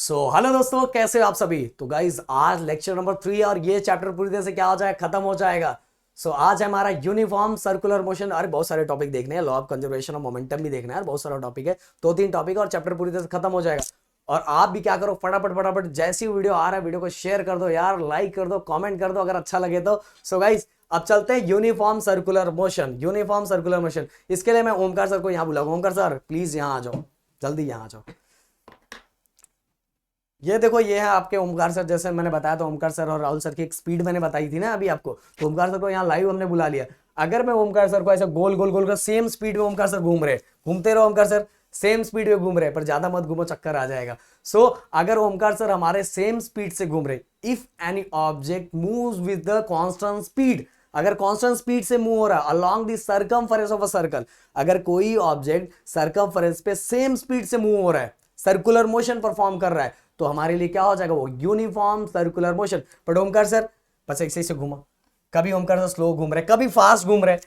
Hello दोस्तों, कैसे हो आप सभी। तो गाइज आज लेक्चर नंबर 3 और ये चैप्टर पूरी तरह से क्या हो जाए, खत्म हो जाएगा। आज है हमारा यूनिफॉर्म सर्कुलर मोशन। अरे बहुत सारे टॉपिक देखने हैं, लॉ ऑफ कंजर्वेशन और मोमेंटम भी देखना है, बहुत सारा टॉपिक है, 2-3 टॉपिक और चैप्टर पूरी तरह से खत्म हो जाएगा। और आप भी क्या करो, फटाफट फटाफट जैसी वीडियो आ रहा है वीडियो को शेयर कर दो यार, लाइक कर दो, कॉमेंट कर दो अगर अच्छा लगे तो। गाइज अब चलते हैं uniform circular motion. Uniform circular motion, इसके लिए मैं ओमकार सर को यहाँ बुलाऊंगा। ओमकार सर प्लीज यहाँ आ जाओ, जल्दी यहाँ आ जाओ। ये देखो, ये है आपके ओमकार सर। जैसे मैंने बताया था, ओमकार सर और राहुल सर की एक स्पीड मैंने बताई थी ना अभी आपको, तो ओमकार सर को यहाँ लाइव हमने बुला लिया। अगर मैं ओमकार सर को ऐसा गोल गोल गोल कर सेम स्पीड में ओमकार सर घूम रहे, घूमते रहो ओमकार सर, सेम स्पीड में घूम रहे, पर ज्यादा मत घूमो, चक्कर आ जाएगा। अगर ओमकार सर हमारे सेम स्पीड से घूम रहे, if any object moves with the constant speed, अगर कांस्टेंट स्पीड से मूव हो रहा है along the circumference of a circle, अगर कोई ऑब्जेक्ट सर्कमफरेंस पे सेम स्पीड से मूव हो रहा है, सर्कुलर मोशन परफॉर्म कर रहा है, तो हमारे लिए क्या हो जाएगा, वो uniform circular motion. But Omkar sir बस ऐसे से घूमा, कभी ओमकार सर स्लो घूम रहे, कभी फास्ट घूम रहे,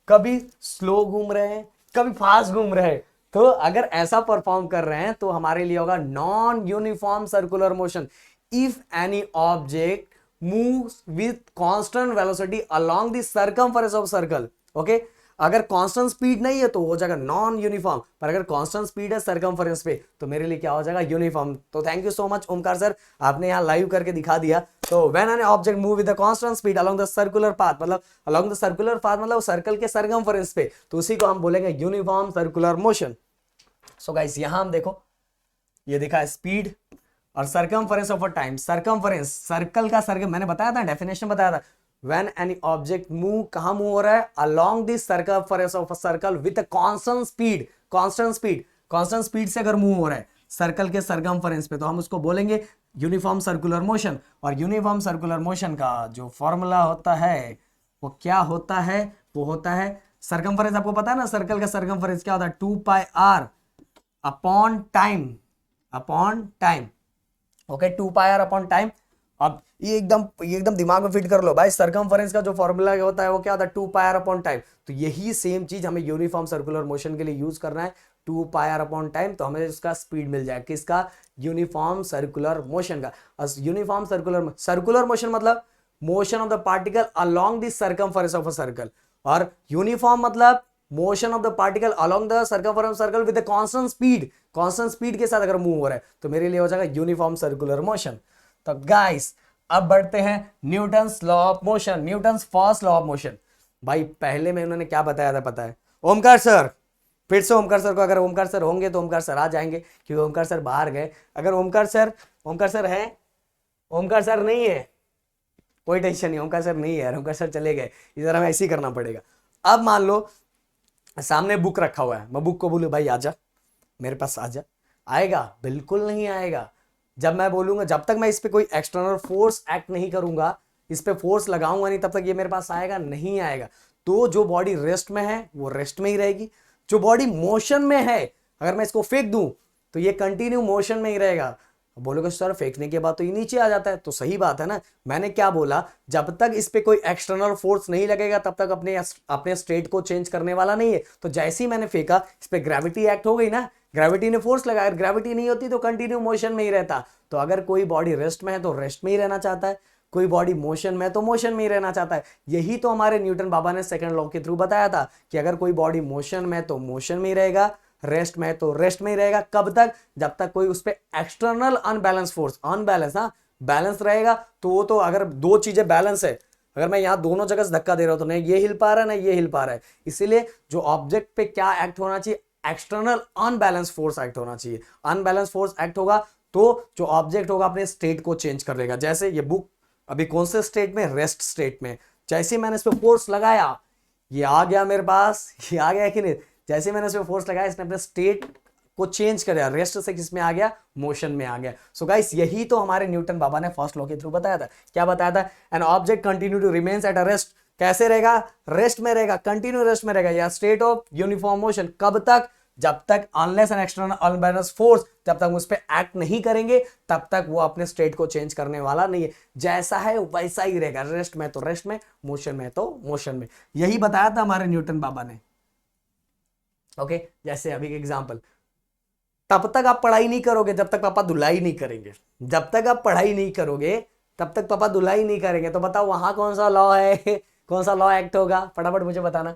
कभी स्लो घूम रहे हैं, कभी फास्ट घूम रहे हैं। तो अगर ऐसा परफॉर्म कर रहे हैं तो हमारे लिए होगा non uniform circular motion. If any object moves with constant velocity along the circumference of circle, okay. अगर कांस्टेंट स्पीड नहीं है तो हो जाएगा नॉन यूनिफॉर्म, पर अगर कांस्टेंट स्पीड है सर्कमफरेंस पे तो मेरे लिए क्या हो जाएगा, यूनिफॉर्म। तो thank you so much Omkar sir, आपने यहाँ लाइव करके दिखा दिया। तो when an object move with the constant speed along the circular path, मतलब अलोंग द सर्कुलर पाथ मतलब सर्कल के सर्कमफरेंस पे, तो उसी को हम बोलेंगे यूनिफॉर्म सर्कुलर मोशन। गाइस यहां हम देखो, ये दिखा है स्पीड और circumference of a time. Circumference circle का सर्कल, मैंने बताया था, डेफिनेशन बताया था। When any object move, कहां मूव हो रहा है, along the circumference of a circle with a constant speed, constant speed से अगर मूव हो रहा है सर्कल के सर्कमफरेंस पे, तो हम उसको बोलेंगे यूनिफॉर्म सर्कुलर मोशन। और यूनिफॉर्म सर्कुलर मोशन का जो फॉर्मूला होता है वो क्या होता है, वो होता है सर्कमफरेंस। आपको पता है ना, सर्कल का सर्कमफरेंस क्या होता है, 2πr upon time, okay, 2πr upon time. अब ये एकदम दिमाग में फिट कर लो भाई, सर्कमफरेंस का जो फॉर्मूला होता है वो क्या होता है, 2πr अपॉन टाइम। तो यही सेम चीज हमें यूनिफॉर्म सर्कुलर मोशन के लिए यूज करना है, 2πr अपॉन टाइम, तो हमें इसका स्पीड मिल जाए किसका, यूनिफॉर्म सर्कुलर मोशन का। यूनिफॉर्म सर्कुलर मोशन मतलब motion of the particle along the circumference of a circle, और यूनिफॉर्म मतलब motion of the particle along the circumference circle with constant speed के साथ अगर मूव हो रहा है तो मेरे लिए हो जाएगा यूनिफॉर्म सर्कुलर मोशन। तो गाइस अब बढ़ते हैं Newton's law of motion, Newton's first law of motion. भाई पहले में उन्होंने क्या बताया था पता है, ओमकार सर, फिर से ओमकार सर को, अगर ओमकार सर होंगे तो ओमकार सर आ जाएंगे, क्योंकि ओमकार सर बाहर गए। अगर ओमकार सर है, ओमकार सर नहीं है, कोई टेंशन नहीं, ओमकार सर नहीं है, ओमकार सर चले गए, इधर हमें ऐसे ही करना पड़ेगा। अब मान लो सामने बुक रखा हुआ है, मैं बुक को बोलूं भाई आजा मेरे पास आजा, आएगा? बिल्कुल नहीं आएगा। जब मैं बोलूंगा, जब तक मैं इस पे कोई एक्सटर्नल फोर्स एक्ट नहीं करूंगा, इस पे फोर्स लगाऊंगा नहीं, तब तक ये मेरे पास आएगा नहीं आएगा। तो जो बॉडी रेस्ट में है वो रेस्ट में ही रहेगी, जो बॉडी मोशन में है अगर मैं इसको फेंक दूं तो ये कंटिन्यू मोशन में ही रहेगा। बोलोगे सर फेंकने के बाद तो ये नीचे आ जाता है, तो सही बात है ना। मैंने क्या बोला, जब तक इस पे कोई एक्सटर्नल फोर्स नहीं लगेगा तब तक अपने स्टेट को चेंज करने वाला नहीं है। तो जैसे ही मैंने फेंका, इस पे ग्रेविटी एक्ट हो गई ना, ग्रेविटी ने फोर्स लगाया, ग्रेविटी नहीं होती तो कंटिन्यू मोशन में ही रहता। तो अगर कोई बॉडी रेस्ट में है तो रेस्ट में ही रहना चाहता है, कोई बॉडी मोशन में तो मोशन में ही रहना चाहता है। यही तो हमारे न्यूटन बाबा ने सेकंड लॉ के थ्रू बताया था कि अगर कोई बॉडी मोशन में तो मोशन में ही रहेगा, रेस्ट में तो रेस्ट में ही रहेगा। कब तक, जब तक कोई उस पर एक्सटर्नल अनबैलेंस फोर्स, अनबैलेंस, हाँ बैलेंस रहेगा। तो वो तो अगर दो चीजें बैलेंस है, अगर मैं यहाँ दोनों जगह से धक्का दे रहा हूं तो नहीं ये हिल पा रहा है ना ये हिल पा रहा है। इसीलिए जो ऑब्जेक्ट पे क्या एक्ट होना चाहिए, एक्सटर्नल अनबैलेंस फोर्स एक्ट होना चाहिए। अनबैलेंस फोर्स एक्ट होगा तो जो ऑब्जेक्ट होगा अपने स्टेट को चेंज कर देगा। जैसे ये बुक अभी कौन से स्टेट में, रेस्ट स्टेट में। जैसे ही मैंने इस पर फोर्स लगाया, ये आ गया मेरे पास, ये आ गया कि नहीं, जैसे मैंने इसमें फोर्स लगाया इसने अपने स्टेट को चेंज कर दिया, रेस्ट से किसमें आ गया, मोशन में आ गया। सो गाइस यही तो हमारे न्यूटन बाबा ने फर्स्ट लॉ के थ्रू बताया था। क्या बताया था, an object continue to remains at a rest, कैसे रहेगा, रेस्ट में रहेगा, कंटिन्यू रेस्ट में रहेगा, या स्टेट ऑफ यूनिफॉर्म मोशन। कब तक, जब तक unless an external unbalance force, जब तक उस पर एक्ट नहीं करेंगे तब तक वो अपने स्टेट को चेंज करने वाला नहीं है। जैसा है वैसा ही रहेगा, रेस्ट में तो रेस्ट में, मोशन में तो मोशन में। यही बताया था हमारे न्यूटन बाबा ने। ओके जैसे अभी एग्जांपल, तब तक आप पढ़ाई नहीं करोगे जब तक पापा धुलाई नहीं करेंगे। जब तक आप पढ़ाई नहीं करोगे तब तक पापा धुलाई नहीं करेंगे। तो बताओ वहां कौन सा लॉ है, कौन सा लॉ एक्ट होगा, फटाफट मुझे बताना।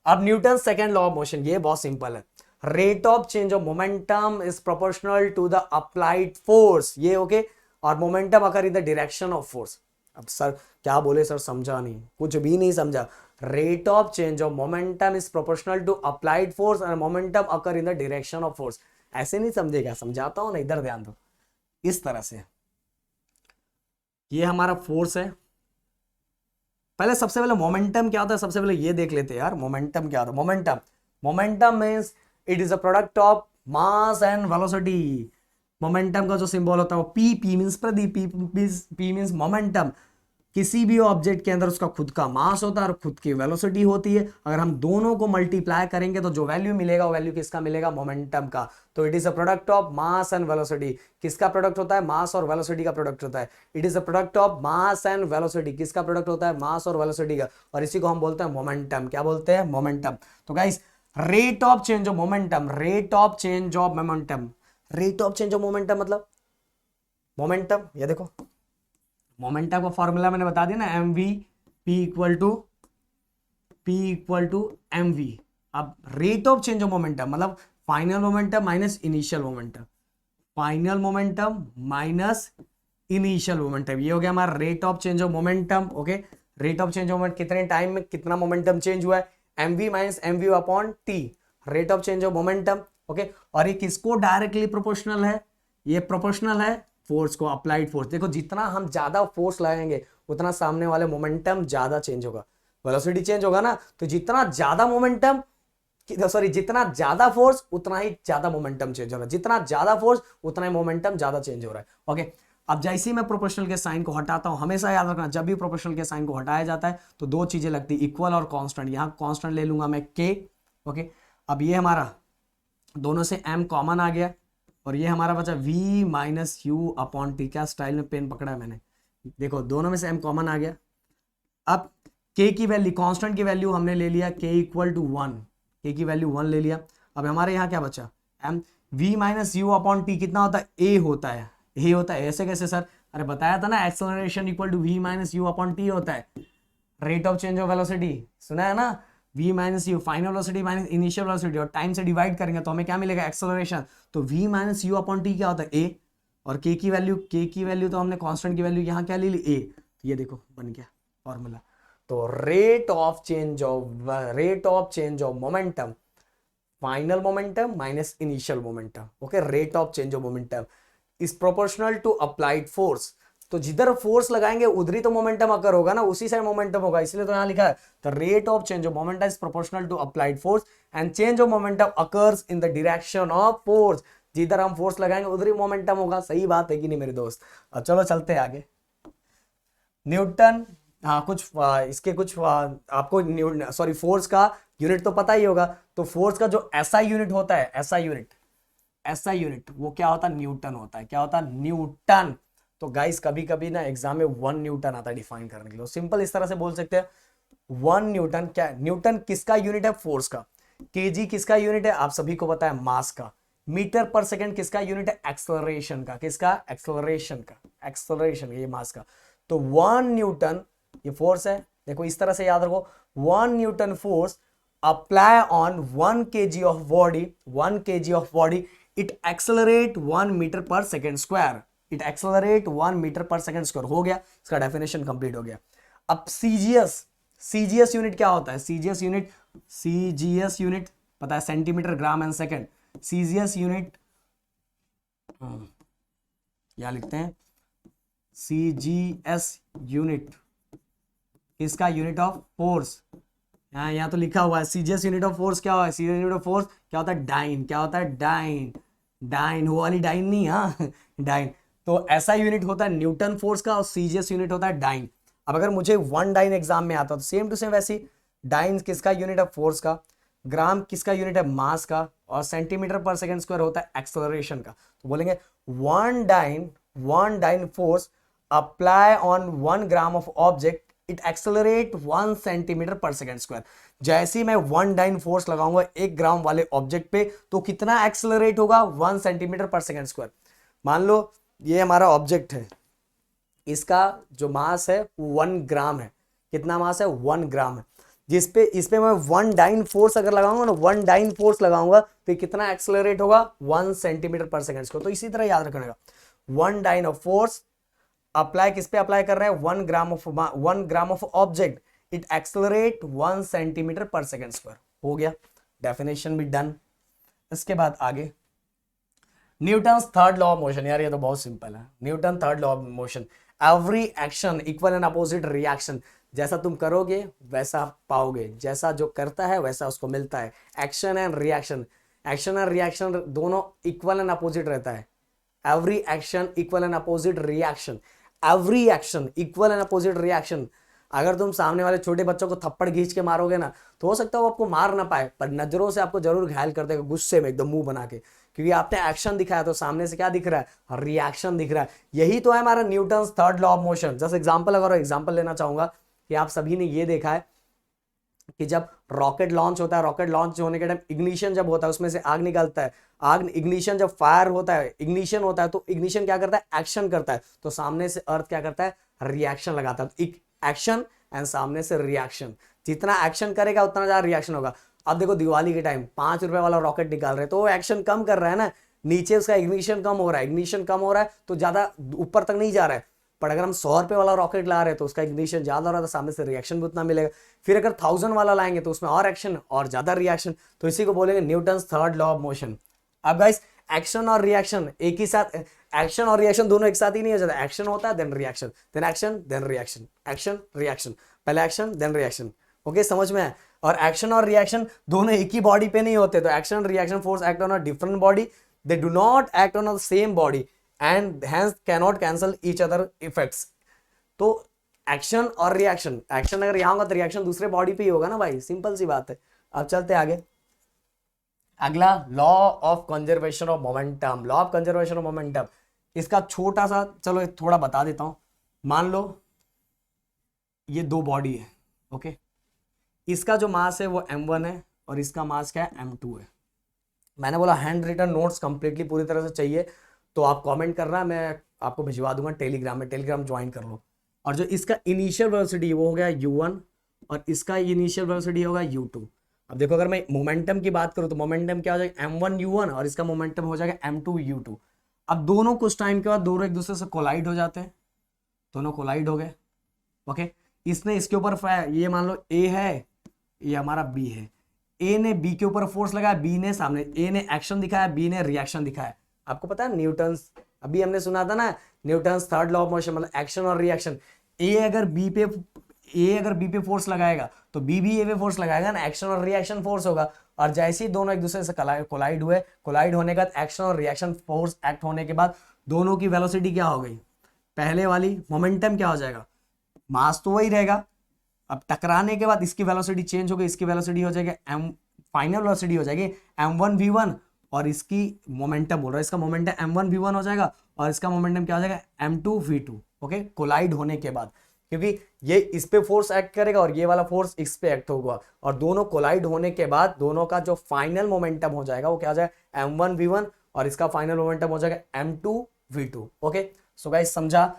अब Newton second law of motion, ये बहुत सिंपल है। Rate of change of momentum is proportional to the applied force, ये ओके। और momentum occur in the direction of force. अब सर क्या बोले सर, समझा नहीं, कुछ भी नहीं समझा। Rate of change of momentum is proportional to applied force and momentum occur in the direction of force. ऐसे नहीं समझेगा, समझाता हूं ना, इधर ध्यान दो। इस तरह से ये हमारा फोर्स है। पहले सबसे पहले मोमेंटम क्या होता है, सबसे पहले ये देख लेते हैं यार, मोमेंटम क्या होता है। Momentum, momentum means it is a product of mass and velocity. Momentum का जो सिंबल होता है वो P means Pradeep, P means momentum. किसी भी ऑब्जेक्ट के अंदर उसका खुद का मास होता है और खुद की वेलोसिटी होती है। अगर हम दोनों को मल्टीप्लाई करेंगे तो जो वैल्यू मिलेगा वो वैल्यू किसका मिलेगा, मोमेंटम का। तो it is a product of mass and velocity. किसका प्रोडक्ट होता है, मास और वेलोसिटी का प्रोडक्ट होता है। It is a product of mass and velocity, किसका प्रोडक्ट होता है, मास और वेलोसिटी का। और इसी को हम बोलते हैं मोमेंटम। क्या बोलते हैं, मोमेंटम। तो guys rate of change of momentum, rate of change of momentum, rate of change of momentum मतलब मोमेंटम, ये देखो मोमेंटम का फॉर्मूला मैंने बता दिया ना, M V P equal to M V. अब rate of change of momentum मतलब final momentum minus initial momentum, final momentum minus initial momentum, ये हो गया हमारा rate of change of momentum. Okay, rate of change of momentum, कितने time में कितना momentum change हुआ है, M V minus M V upon T, rate of change of momentum. Okay, और ये किसको डायरेक्टली प्रोपोर्शनल है, ये प्रोपोर्शनल है फोर्स को, अप्लाइड फोर्स। देखो जितना हम ज्यादा फोर्स लगाएंगे उतना सामने वाले मोमेंटम ज्यादा चेंज होगा, वेलोसिटी चेंज होगा ना। तो जितना ज्यादा मोमेंटम, सॉरी जितना ज्यादा फोर्स उतना ही ज्यादा मोमेंटम चेंज हो रहा है, जितना ज्यादा फोर्स उतना ही मोमेंटम ज्यादा चेंज हो रहा है। ओके, अब जैसे ही मैं प्रोपोर्शनल के साइन को हटाता हूं, हमेशा याद रखना जब भी प्रोपोर्शनल के साइन को हटाया जाता है तो दो चीजें लगती है, इक्वल और कांस्टेंट। यहां कांस्टेंट ले लूंगा मैं के। ओके, अब ये हमारा दोनों से m कॉमन आ गया और ये हमारा बचा v minus U upon T. क्या स्टाइल में पेन पकड़ा है मैंने, देखो दोनों में से m कॉमन आ गया। अब k की वैल्यू, कांस्टेंट की वैल्यू हमने ले लिया k इक्वल टू 1, k की वैल्यू 1 ले लिया। अब हमारे यहाँ क्या बचा, m v minus U upon T कितना होता है, a होता है, a होता है। ऐसे कैसे सर, अरे बताया था ना, acceleration equal to v minus U upon T होता है, rate of change of velocity, सुना है ना, v minus U final velocity minus initial velocity, और टाइम से डिवाइड करेंगे तो हमें क्या मिलेगा, एक्सेलरेशन। तो v minus U upon T क्या होता है, a, और k की वैल्यू तो हमने कांस्टेंट की वैल्यू यहाँ क्या ले ली, a। तो ये देखो बन गया फॉर्मूला। तो rate of change of momentum, final momentum minus initial momentum. Okay, rate of change of momentum is proportional to applied force. तो जिधर फोर्स लगाएंगे उधर ही तो मोमेंटम अकर होगा ना, उसी साइड मोमेंटम होगा, इसलिए तो यहां लिखा है the rate of change of momentum is proportional to applied force and change of momentum occurs in the direction of force. जिधर हम फोर्स लगाएंगे उधर ही मोमेंटम होगा। सही बात है कि नहीं मेरे दोस्त। अब चलो चलते हैं आगे। न्यूटन, हाँ कुछ इसके कुछ आपको सॉरी फोर्स का यूनिट तो पता ही होगा। तो फोर्स का जो एसआई यूनिट होता है, एसआई यूनिट वो क्या होता है, न्यूटन होता है। क्या होता है, न्यूटन। तो गाइस कभी कभी ना एग्जाम में 1 न्यूटन आता है डिफाइन करने के लिए। सिंपल इस तरह से बोल सकते हैं 1 न्यूटन। क्या न्यूटन किसका यूनिट है, फोर्स का। केजी किसका यूनिट है, आप सभी को पता है, मास का। मीटर पर सेकंड किसका यूनिट है, एक्सेलरेशन का। किसका, एक्सेलरेशन का, एक्सेलरेशन ये मास का। तो 1 न्यूटन ये फोर्स है। देखो इस तरह से याद रखो, 1 newton force apply on 1 kg of body, 1 kg of body, it accelerate 1 metre per second square, it accelerate 1 metre per second square. हो गया, इसका डेफिनेशन कंप्लीट हो गया। अब सीजीएस यूनिट क्या होता है, सीजीएस यूनिट पता है, centimetre gram and second. CGS unit क्या लिखते हैं, सीजीएस यूनिट इसका यूनिट ऑफ फोर्स, यहाँ तो लिखा हुआ है सीजीएस यूनिट ऑफ फोर्स क्या हुआ है, सीजीएस यूनिट ऑफ फोर्स क्या होता है, डाइन। क्या होता है, डाइन वो वाली डाइन नहीं, हाँ डाइन। तो ऐसा यूनिट होता है न्यूटन फोर्स का और सीजीएस यूनिट होता है डाइन। अब अगर मुझे 1 डाइन एग्जाम में आता तो सेम टू सेम वैसी, डाइन किसका यूनिट है, फोर्स का, ग्राम किसका यूनिट है, मास का, और सेंटीमीटर पर सेकेंड स्क्वायर होता है एक्सेलरेशन का। तो बोलेंगे 1 dyne force apply on 1 gram of object it accelerate 1 centimetre per second square. जैसे ही मैं 1 डाइन फोर्स लगाऊंगा 1 ग्राम वाले ऑब्जेक्ट पे तो कितना एक्सेलरेट होगा 1 सेंटीमीटर पर सेकेंड स्क्वायर। मान लो ये हमारा ऑब्जेक्ट है, इसका जो मास है 1 ग्राम है। कितना मास है 1 ग्राम है। इस पे मैं 1 डाइन फोर्स अगर लगाऊंगा ना, 1 डाइन फोर्स लगाऊंगा तो कितना एक्सेलरेट होगा 1 सेंटीमीटर पर सेकेंड स्क्वायर। तो इसी तरह याद रखना, 1 डाइन ऑफ फोर्स अप्लाई किस पे अप्लाई कर रहे हैं 1 gram of object, it accelerate 1 centimetre per second square. हो गया, डेफिनेशन भी डन। इसके बाद आगे Newton's third law of motion. यार ये तो बहुत सिंपल है। Newton third law of motion, every action equal and opposite reaction. जैसा तुम करोगे वैसा पाओगे, जैसा जो करता है वैसा उसको मिलता है। एक्शन एंड रिएक्शन दोनों इक्वल एंड अपोजिट रहता है। Every action equal and opposite reaction, every action equal and opposite reaction. अगर तुम सामने वाले छोटे बच्चों को थप्पड़ खींच के मारोगे ना तो हो सकता है वो आपको मार ना पाए, पर नजरों से आपको जरूर घायल कर देगा, गुस्से में एकदम मुंह बना के, क्योंकि आपने एक्शन दिखाया तो सामने से क्या दिख रहा है, रिएक्शन दिख रहा है। यही तो है हमारा Newton's third law of motion. Just example, अगर एग्जांपल लेना चाहूंगा कि आप सभी ने ये देखा है कि जब रॉकेट लॉन्च होता है, रॉकेट लॉन्च होने के टाइम इग्निशन जब होता है उसमें से आग निकलता है। आग इग्निशन जब फायर होता है, इग्निशन होता है, तो इग्निशन क्या करता है, एक्शन करता है। तो सामने से अर्थ क्या करता है, रिएक्शन लगाता है। तो एक्शन एंड सामने से रिएक्शन, जितना एक्शन करेगा उतना ज्यादा रिएक्शन होगा। अब देखो दिवाली के टाइम 5 रुपए वाला रॉकेट निकाल रहे तो वो एक्शन कम कर रहा है ना, नीचे उसका इग्निशन कम हो रहा है, इग्निशन कम हो रहा है तो ज्यादा ऊपर तक नहीं जा रहा है। पर अगर हम 100 रुपए वाला रॉकेट ला रहे हैं तो उसका इग्निशन ज्यादा हो रहा है तो सामने से रिएक्शन भी उतना मिलेगा। फिर अगर 1000 वाला लाएंगे तो उसमें और एक्शन और ज्यादा रिएक्शन। तो इसी को बोलेंगे Newton's third law of motion. अब गाइस एक्शन और रिएक्शन एक ही साथ, एक्शन और रिएक्शन दोनों एक साथ ही नहीं हो जाता। एक्शन होता है then reaction, then action then reaction, action reaction, पहले एक्शन देन रिएक्शन। ओके, समझ में है। और एक्शन और रिएक्शन दोनों एक ही बॉडी पे नहीं होते। तो action reaction force act on a different body, they do not act on the same body and hence cannot cancel each other effects. तो एक्शन और रिएक्शन, एक्शन अगर यहां होगा तो रिएक्शन दूसरे बॉडी पे ही होगा ना भाई, सिंपल सी बात है। अब चलते आगे। अगला law of conservation of momentum. Law of conservation of momentum, इसका छोटा सा चलो थोड़ा बता देता हूं। मान लो ये 2 बॉडी है, ओके, इसका जो मास है वो m1 है और इसका मास क्या है m2 है। मैंने बोला हैंड रिटन नोट्स कंप्लीटली पूरी तरह से चाहिए तो आप कमेंट करना, मैं आपको भिजवा दूंगा टेलीग्राम में, टेलीग्राम ज्वाइन कर लो। और जो इसका इनिशियल वेलोसिटी वो हो गया u1 और इसका इनिशियल वेलोसिटी होगा u2। अब देखो अगर मैं मोमेंटम की बात करूं तो मोमेंटम क्या हो जाएगा m1 u1 और इसका मोमेंटम हो जाएगा m2 u2। अब दोनों कुछ टाइम के बाद दोनों एक दूसरे से कोलाइड हो जाते हैं, दोनों कोलाइड हो गए, ओके। इसने इसके ऊपर, ये मान लो A है, ये हमारा B है, A ने B के ऊपर फोर्स लगाया, B ने सामने, A ने एक्शन दिखाया, B ने रिएक्शन दिखाया। आपको पता है न्यूटन्स, अभी हमने सुना था ना Newton's third law of motion, मतलब एक्शन और रिएक्शन। A अगर B पे फोर्स लगाएगा तो B भी A पे फोर्स लगाएगा ना, एक्शन और रिएक्शन फोर्स होगा। और जैसे ही दोनों एक दूसरे से कोलाइड हुए, कोलाइड होने के बाद एक्शन और रिएक्शन फोर्स एक्ट होने के बाद दोनों की वेलोसिटी क्या हो गई, पहले वाली मोमेंटम क्या हो जाएगा, मास तो वही रहेगा। अब टकराने के बाद इसकी वेलोसिटी चेंज हो गई, इसकी वेलोसिटी हो जाएगी फाइनल वेलोसिटी हो जाएगी m1 v1 और इसकी मोमेंटम बोल रहा है, इसका मोमेंटम m1 v1 हो जाएगा और इसका मोमेंटम क्या हो जाएगा m2 v2। ओके, कोलाइड होने के बाद, क्योंकि ये इस पे फोर्स एक्ट करेगा और ये वाला फोर्स इस पे एक्ट होगा और दोनों कोलाइड होने के बाद दोनों का जो फाइनल मोमेंटम हो जाएगा वो क्या हो जाएगा m1 v1 और इसका फाइनल मोमेंटम हो जाएगा m2 v2। Okay, so guys समझा,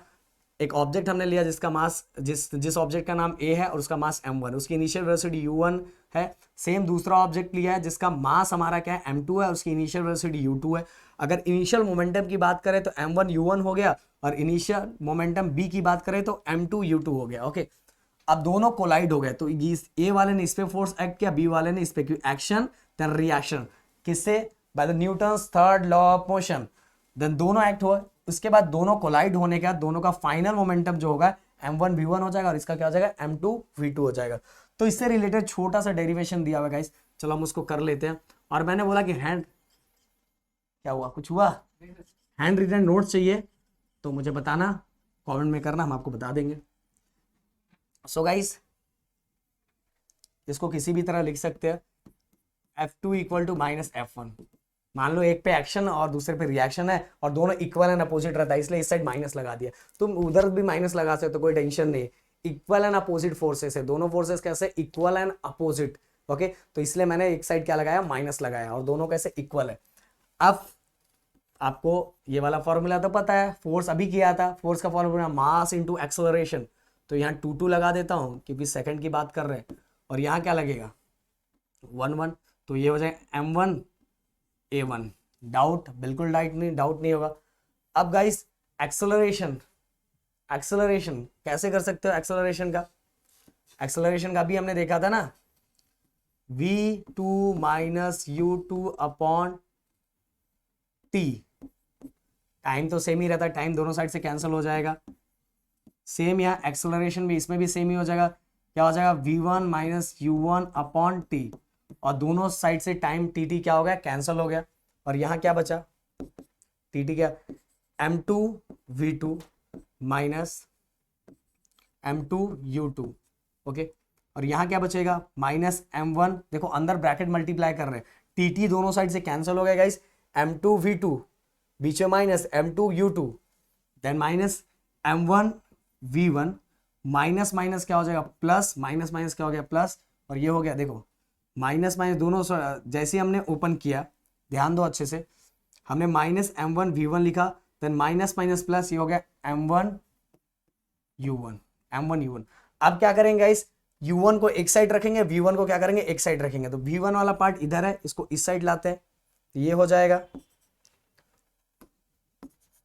एक ऑब्जेक्ट हमने लिया जिसका मास, जिस ऑब्जेक्ट का नाम A है और उसका मास m1, उसकी इनिशियल वेलोसिटी u1 है। सेम दूसरा ऑब्जेक्ट लिया है जिसका मास हमारा क्या है m2 है, उसकी इनिशियल वेलोसिटी u2 है। अगर इनिशियल मोमेंटम की बात करें तो m1 u1 हो गया और इनिशियल मोमेंटम B की बात करें तो m2 u2 हो गया। ओके, अब दोनों कोलाइड हो गए तो A वाले ने इस पे फोर्स एक्ट किया, B वाले ने इस पे, क्योंकि एक्शन देन रिएक्शन, किससे, by the Newton's third law of motion. Then दोनों एक्ट हुआ, उसके बाद दोनों कोलाइड होने के बाद दोनों का फाइनल मोमेंटम जो होगा m1 v1 हो जाएगा और इसका क्या हो जाएगा m2 v2 हो जाएगा। तो इससे रिलेटेड छोटा सा डेरिवेशन दिया हुआ गाइस, चलो हम उसको कर लेते हैं। और मैंने बोला कि हैंड, क्या हुआ, कुछ हुआ, हैंड रिटन नोट्स चाहिए तो मुझे बताना, कमेंट में करना, हम आपको बता देंगे। सो गाइस इसको किसी भी तरह लिख सकते हैं f2 equal to minus f1। मान लो एक पे एक्शन और दूसरे पे रिएक्शन है और दोनों इक्वल एंड अपोजिट रहता है, इसलिए इस साइड माइनस लगा दिया। तुम उधर भी माइनस लगा सकते हो, कोई टेंशन नहीं। इक्वल एंड अपोजिट फोर्सेस है, दोनों फोर्सेस कैसे इक्वल एंड अपोजिट, ओके। तो इसलिए मैंने एक साइड क्या लगाया, माइनस लगाया, और दोनों कैसे इक्वल है। अब आपको ये वाला फॉर्मूला तो पता है, फोर्स अभी किया था, फोर्स का फॉर्मूला मास इंटू एक्सेलरेशन, तो यहाँ 2 लगा देता हूँ क्योंकि सेकंड की बात कर रहे हैं, और यहाँ क्या लगेगा 1 तो ये हो जाए m1 a1। डाउट, बिल्कुल डाउट नहीं होगा। अब गाइस एक्सेलरेशन कैसे कर सकते हो, एक्सेलरेशन का भी हमने देखा था ना, v2 minus u2 upon t। Time तो सेम ही रहता है, टाइम दोनों साइड से कैंसिल हो जाएगा। सेम यहाँ एक्सेलरेशन भी, इसमें भी सेम ही हो जाएगा, क्या हो जाएगा v1 minus u1 upon t, और दोनों साइड से टाइम tt क्या हो गया, कैंसिल हो गया। और यहाँ क्या बचा, tt क्या, m2 v2 minus m2 u2, okay. और यहाँ क्या बचेगा, माइनस m1, देखो अंदर ब्रैकेट मल्टीप्लाई कर रहे हैं, tt दोनों साइड से कैंसिल हो गया गाइस, m2 v2 बीच में minus m2 u2, then minus m1 v1, minus minus क्या हो जाएगा प्लस, माइनस माइनस क्या हो गया प्लस, और ये हो गया, देखो माइनस माइनस दोनों जैसे हमने ओपन किया, ध्यान दो अच्छे से, हमने माइनस m1 v1 लिखा, देन माइनस माइनस प्लस, ये हो गया m1 u1। अब क्या करेंगे गाइस, u1 को एक साइड रखेंगे, v1 को क्या करेंगे एक साइड रखेंगे, तो v1 वाला पार्ट इधर है, इसको इस साइड लाते हैं, तो ये हो जाएगा,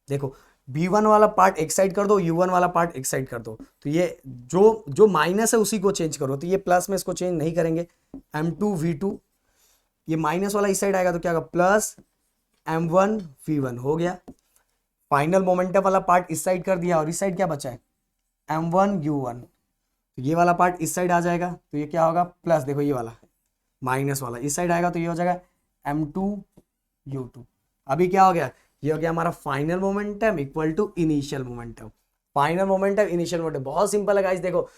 देखो v1 वाला पार्ट एक साइड कर दो, u1 वाला पार्ट एक साइड कर दो, तो ये जो माइनस है उसी को चेंज करो, तो ये प्लस में इसको चेंज नहीं करेंगे, m2 v2, ये माइनस वाला इस साइड आएगा तो क्या होगा प्लस m1 v1 हो गया। फाइनल मोमेंटम वाला पार्ट इस साइड कर दिया, और इस साइड क्या बचा है m1 u1, तो ये वाला पार्ट इस साइड आ जाएगा, तो ये क्या होगा प्लस, देखो ये वाला माइनस वाला इस साइड आएगा, तो ये हो जाएगा m2 u2। अभी क्या हो गया, ये हो गया हमारा final momentum equal to initial momentum. Final momentum initial momentum बहुत सिंपल है गाइस, देखो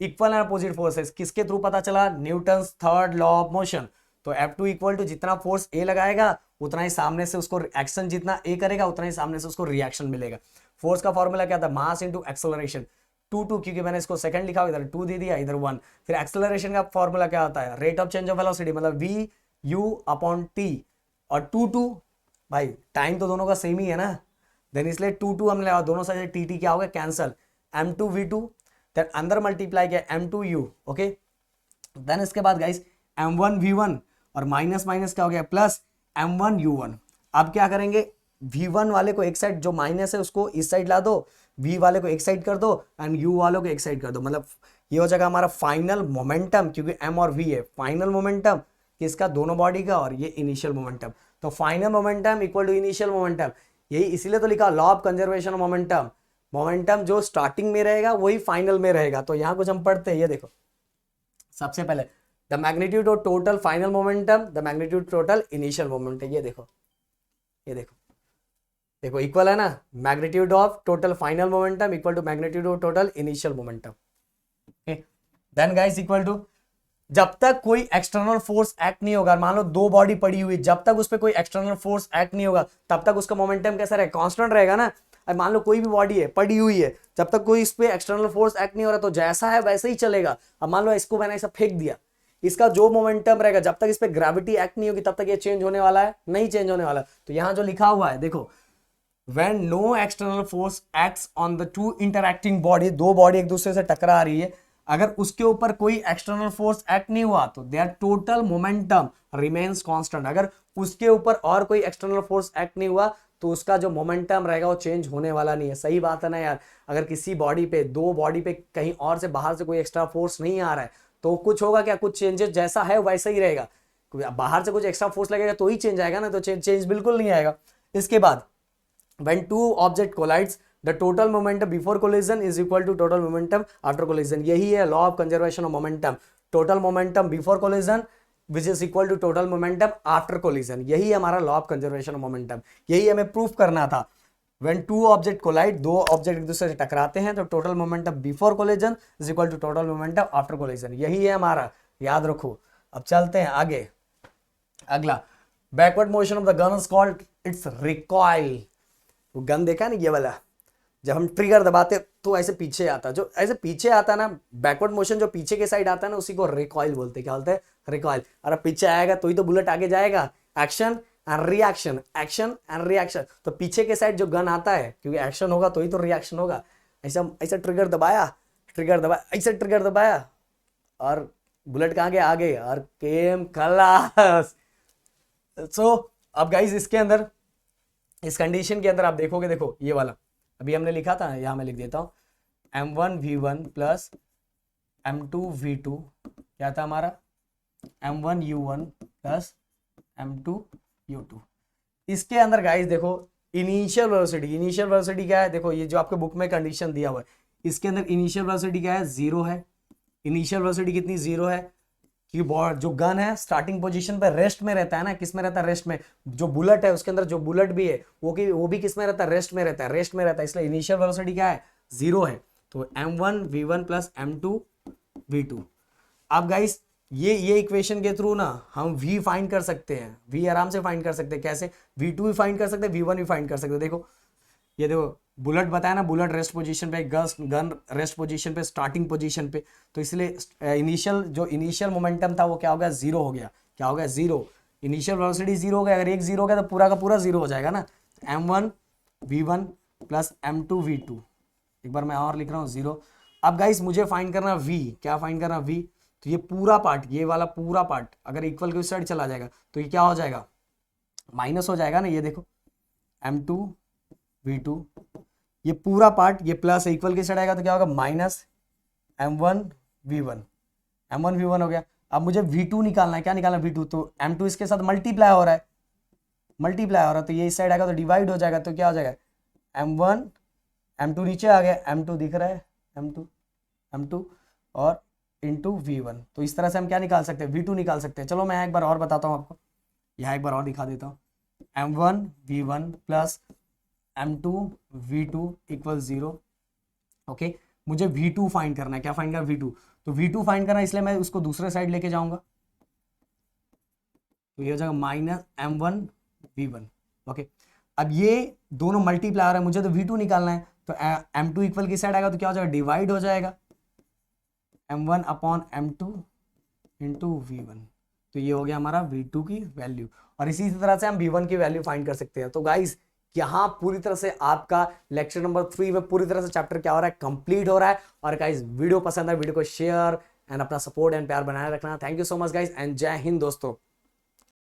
इक्वल एंड अपोजिट फोर्सेस किसके थ्रू पता चला, Newton's third law of motion. तो F2 इक्वल टू जितना फोर्स A लगाएगा उतना ही सामने से उसको एक्शन, जितना A करेगा उतना ही सामने से उसको रिएक्शन मिलेगा। फोर्स का फॉर्मूला क्या था, मास इंटू एक्सेलरेशन, 2 क्योंकि मैंने इसको सेकंड लिखा, इधर 2 दे दिया, इधर 1। फिर एक्सेलरेशन का फॉर्मूला क्या होता है, rate of change of velocity, मतलब v u अपॉन t, और 2 भाई टाइम तो दोनों का सेम ही है ना, देन इसलिए 2 हमने लगा, दोनों साइड tt क्या हो गया कैंसल, m2 v2, देन अंदर मल्टीप्लाई किया m2 u, ओके। देन इसके बाद गाइस m1 v1, और माइनस माइनस क्या हो गया प्लस m1 u1। अब क्या करेंगे, v1 वाले को एक साइड, जो माइनस है उसको इस साइड ला दो, v वाले को एक साइड कर दो, एंड u वालों को एक साइड कर दो, मतलब ये हो जाएगा हमारा फाइनल मोमेंटम, क्योंकि m और v है, फाइनल मोमेंटम किसका, दोनों बॉडी का, और ये इनिशियल मोमेंटम। तो final momentum equal to initial momentum, यही इसीलिए तो लिखा law of conservation of momentum, momentum जो स्टार्टिंग में रहेगा वही फाइनल में रहेगा। तो यहाँ कुछ हम पढ़ते हैं, ये देखो सबसे पहले the magnitude of total final momentum, the magnitude total initial momentum, ये देखो देखो इक्वल है ना, magnitude of total final momentum equal to magnitude of total initial momentum. Then guys equal to, जब तक कोई एक्सटर्नल फोर्स एक्ट नहीं होगा, मान लो 2 बॉडी पड़ी हुई, जब तक उस पर कोई एक्सटर्नल फोर्स एक्ट नहीं होगा तब तक उसका मोमेंटम कैसा रहेगा, कांस्टेंट रहेगा ना। अब मान लो कोई भी बॉडी है पड़ी हुई है, जब तक कोई इस पे एक्सटर्नल फोर्स एक्ट नहीं हो रहा तो जैसा है वैसे ही चलेगा। अब मान लो इसको मैंने ऐसा फेंक दिया, इसका जो मोमेंटम रहेगा जब तक इस पे ग्रेविटी एक्ट नहीं होगी तब तक ये चेंज होने वाला है, नहीं चेंज होने वाला। तो यहाँ जो लिखा हुआ है देखो, when no external force acts on the two interacting body, 2 body एक दूसरे से टकरा रही है, अगर उसके ऊपर कोई एक्सटर्नल फोर्स एक्ट नहीं हुआ तो their total momentum remains constant. अगर उसके ऊपर और कोई एक्सटर्नल फोर्स एक्ट नहीं हुआ तो उसका जो मोमेंटम रहेगा वो चेंज होने वाला नहीं है। सही बात है ना यार, अगर किसी बॉडी पे, 2 बॉडी पे कहीं और से बाहर से कोई एक्स्ट्रा फोर्स नहीं आ रहा है तो कुछ होगा क्या, कुछ चेंजेस जैसा है वैसा ही रहेगा। बाहर से कुछ एक्स्ट्रा फोर्स लगेगा तो ही चेंज आएगा ना, तो चेंज बिल्कुल नहीं आएगा। इसके बाद when 2 object collides, the total momentum before collision is equal to total momentum after collision। यही है law of conservation of momentum, total momentum before collision which is equal to total momentum after collision। यही है हमारा law of conservation of momentum, यही हमें proof करना था। when 2 object collide, 2 object एक दूसरे से टकराते हैं तो total momentum before collision is equal to total momentum after collision, यही है हमारा, याद रखो। अब चलते हैं आगे, अगला backward motion of the gun is called its recoil. वो गन देखा ना ये वाला, जब हम ट्रिगर दबाते तो ऐसे पीछे आता, जो ऐसे पीछे आता ना, बैकवर्ड मोशन जो पीछे के साइड आता है ना, उसी को रिकॉइल बोलते हैं। क्या बोलते हैं? रिकॉइल। और अब पीछे आएगा तो ही तो बुलेट आगे जाएगा। Action and reaction, action and reaction. तो पीछे के साइड जो गन आता है, क्योंकि एक्शन होगा तो ही तो रिएक्शन होगा। ऐसा ऐसा ट्रिगर दबाया, ट्रिगर दबाया, ऐसा ट्रिगर दबाया और बुलेट कहाँ गया? आगे, और केम खलास। सो अब गाइस इसके अंदर, इस कंडीशन के अंदर आप देखोगे, देखो ये वाला अभी हमने लिखा था, यहाँ मैं लिख देता हूँ, m1v1 प्लस m2v2 क्या था हमारा? m1u1 plus m2u2। इसके अंदर गाइस देखो इनिशियल वेलोसिटी, इनिशियल वेलोसिटी क्या है? देखो ये जो आपके बुक में कंडीशन दिया हुआ है, इसके अंदर इनिशियल वेलोसिटी क्या है? 0 है। इनिशियल वेलोसिटी कितनी? 0 है। कि जो गन है स्टार्टिंग पोजीशन पे रेस्ट में रहता है ना, किस में रहता है? रेस्ट में। जो बुलेट है उसके अंदर जो बुलेट भी है वो भी किस में रहता है? रेस्ट में रहता है, रेस्ट में रहता है। इसलिए इनिशियल वेलोसिटी क्या है? 0 है। तो m1v1 प्लस m2v2। अब गाइस ये इक्वेशन के थ्रू ना हम v फाइंड कर सकते हैं, v आराम से फाइंड कर सकते हैं। कैसे? v2 भी फाइंड कर सकते हैं, v1 भी फाइंड कर सकते हैं। देखो ये देखो बुलेट बताया ना, बुलेट रेस्ट पोजीशन पे, गन रेस्ट पोजीशन पे, स्टार्टिंग पोजीशन पे। तो इसलिए इनिशियल जो इनिशियल मोमेंटम था वो क्या हो गया? 0 हो गया। क्या हो गया? 0। इनिशियल वेलोसिटी 0 हो गया। अगर एक 0 हो गया तो पूरा का पूरा 0 हो जाएगा ना। m1v1 प्लस m2v2, एक बार मैं और लिख रहा हूँ 0। अब गाइस मुझे फाइंड करना v, क्या फाइंड करना? v। तो ये पूरा पार्ट, ये वाला पूरा पार्ट अगर इक्वल के उस साइड चला जाएगा तो ये क्या हो जाएगा? माइनस हो जाएगा ना। ये देखो m2v2, ये पूरा पार्ट, ये प्लस इक्वल के साइड आएगा तो क्या होगा? माइनस m1v1, m1v1 हो गया। अब मुझे v2 निकालना है। क्या निकालना है? v2। तो m2 इसके साथ मल्टीप्लाई हो रहा है, मल्टीप्लाई हो रहा है, तो ये इस साइड आएगा तो डिवाइड हो जाएगा। तो क्या हो जाएगा? m1, m2 नीचे आ गया, m2 दिख रहा है, m2 और इंटू v1। तो इस तरह से हम क्या निकाल सकते हैं? v2 निकाल सकते हैं। चलो मैं एक बार और बताता हूँ आपको, यहाँ एक बार और दिखा देता हूँ। m1v1 plus m2v2 equal 0। Okay, मुझे v2 फाइंड करना है। क्या फाइंड करना? v2। तो v2 फाइंड करना है, इसलिए मैं उसको दूसरे साइड लेके जाऊंगा। तो ये हो जाएगा माइनस m1v1। ओके, अब ये दोनों मल्टीप्लाई हो रहा है, मुझे तो v2 निकालना है। तो m2 इक्वल की साइड आएगा तो क्या हो जाएगा? डिवाइड हो जाएगा m1 upon m2 into v1। तो ये हो गया हमारा v2 की वैल्यू। और इसी तरह से हम v1 की वैल्यू फाइंड कर सकते हैं। तो गाइस यहाँ पूरी तरह से आपका लेक्चर नंबर 3 में पूरी तरह से चैप्टर क्या हो रहा है? कंप्लीट हो रहा है। और गाइस वीडियो पसंद है, वीडियो को शेयर एंड अपना सपोर्ट एंड प्यार बनाए रखना। Thank you so much guys and जय हिंद दोस्तों।